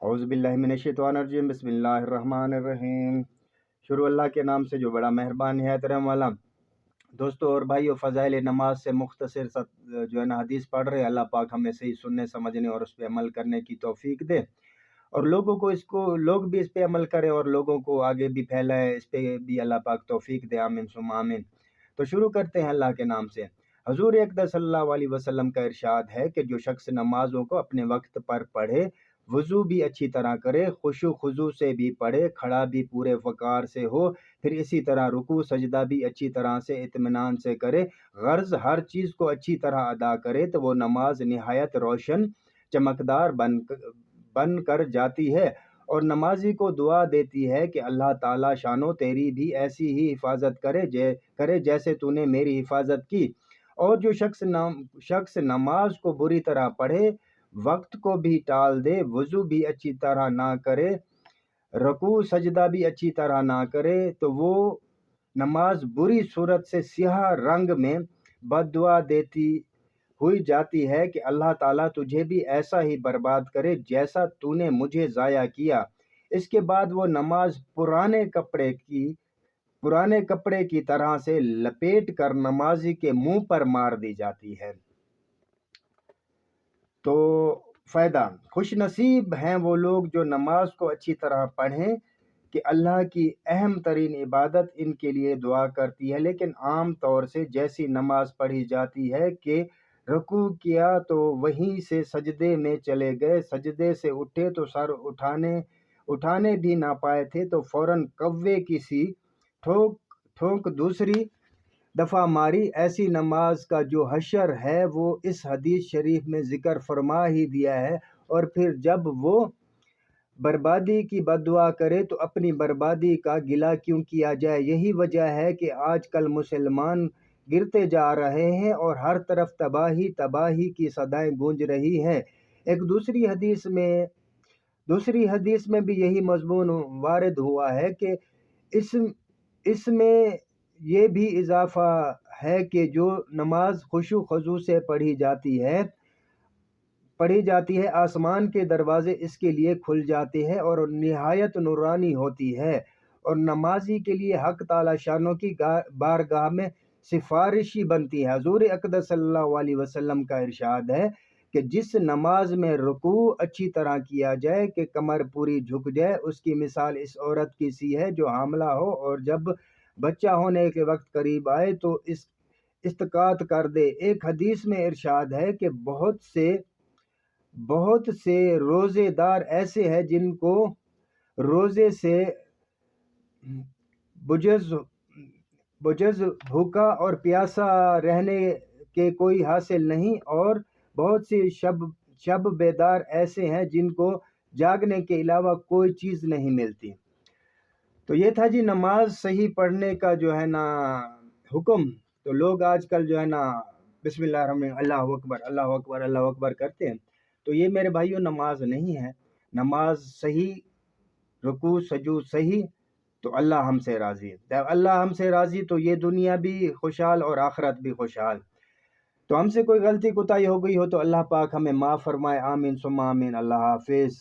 औज़ु बिल्लाहि मिनश्शैतानिर्रजीम बिस्मिल्लाहिर्रहमानिर्रहीम। शुरू अल्लाह के नाम से जो बड़ा मेहरबान है रहम वाला। दोस्तों और भाइयों, फ़ज़ाइल नमाज से मुख्तसर जो है ना हदीस पढ़ रहे हैं। अल्लाह पाक हमें सही सुनने समझने और उस पर अमल करने की तौफीक दे, और लोग भी इस पे अमल करें और लोगों को आगे भी फैलाए। इस पे भी अल्लाह पाक तौफीक दे, आमीन सुम्मा आमीन। तो शुरू करते हैं अल्लाह के नाम से। हजूर अक़दस सल्लल्लाहु अलैहि वसल्लम का इरशाद है कि जो शख्स नमाज़ों को अपने वक्त पर पढ़े, वज़ू भी अच्छी तरह करे, खुशू खुजू से भी पढ़े, खड़ा भी पूरे वक़ार से हो, फिर इसी तरह रुकू सजदा भी अच्छी तरह से इत्मीनान से करे, गर्ज हर चीज़ को अच्छी तरह अदा करे, तो वो नमाज निहायत रोशन चमकदार बन कर जाती है। और नमाजी को दुआ देती है कि अल्लाह ताला शानो तेरी भी ऐसी ही हिफाजत करे जैसे तूने मेरी हिफाजत की। और जो शख्स नमाज को बुरी तरह पढ़े, वक्त को भी टाल दे, वज़ू भी अच्छी तरह ना करे, रुकू सजदा भी अच्छी तरह ना करे, तो वो नमाज बुरी सूरत से स्याह रंग में बद्दुआ देती हुई जाती है कि अल्लाह ताला तुझे भी ऐसा ही बर्बाद करे जैसा तूने मुझे ज़ाया किया। इसके बाद वो नमाज पुराने कपड़े की तरह से लपेट कर नमाजी के मुंह पर मार दी जाती है। तो फ़ायदा, खुश नसीब हैं वो लोग जो नमाज को अच्छी तरह पढ़ें कि अल्लाह की अहम तरीन इबादत इनके लिए दुआ करती है। लेकिन आम तौर से जैसी नमाज पढ़ी जाती है कि रुकू किया तो वहीं से सजदे में चले गए, सजदे से उठे तो सर उठाने भी ना पाए थे, तो फ़ौरन कव्वे की सी ठोक दूसरी दफ़ा मारी। ऐसी नमाज का जो हशर है वो इस हदीस शरीफ में ज़िक्र फरमा ही दिया है। और फिर जब वो बर्बादी की बद्दुआ करे तो अपनी बर्बादी का गिला क्यों किया जाए। यही वजह है कि आजकल मुसलमान गिरते जा रहे हैं और हर तरफ तबाही की सदाएं गूंज रही हैं। एक दूसरी हदीस में भी यही मज़मून वारिद हुआ है कि इसमें ये भी इजाफा है कि जो नमाज खुशू खुजू से पढ़ी जाती है, आसमान के दरवाजे इसके लिए खुल जाते हैं और निहायत नूरानी होती है, और नमाजी के लिए हक ताला शानों की बारगाह में सिफारिशी बनती है। हजूर अक़दस सल्लल्लाहु अलैहि वसल्लम का इरशाद है कि जिस नमाज में रुकू अच्छी तरह किया जाए कि कमर पूरी झुक जाए, उसकी मिसाल इस औरत की सी है जो हामला हो और जब बच्चा होने के वक्त करीब आए तो इस्तिकात कर दे। एक हदीस में इरशाद है कि बहुत से रोज़ेदार ऐसे हैं जिनको रोज़े से बुझज़ भूखा और प्यासा रहने के कोई हासिल नहीं, और बहुत से शब बेदार ऐसे हैं जिनको जागने के अलावा कोई चीज़ नहीं मिलती। तो ये था जी नमाज सही पढ़ने का जो है ना हुक्म। तो लोग आजकल जो है ना बिस्मिल्लाह अल्लाहु अकबर अल्लाहु अकबर अल्लाहु अकबर करते हैं। तो ये मेरे भाइयों नमाज नहीं है। नमाज सही, रुकू सजू सही, तो अल्लाह हमसे राज़ी है। जब अल्लाह हमसे राज़ी तो ये दुनिया भी खुशहाल और आखिरत भी खुशहाल। तो हमसे कोई गलती कोताही हो गई हो तो अल्लाह पाक हमें माफ़ फरमाए, आमीन सुम्मा आमीन। अल्लाह हाफिज़।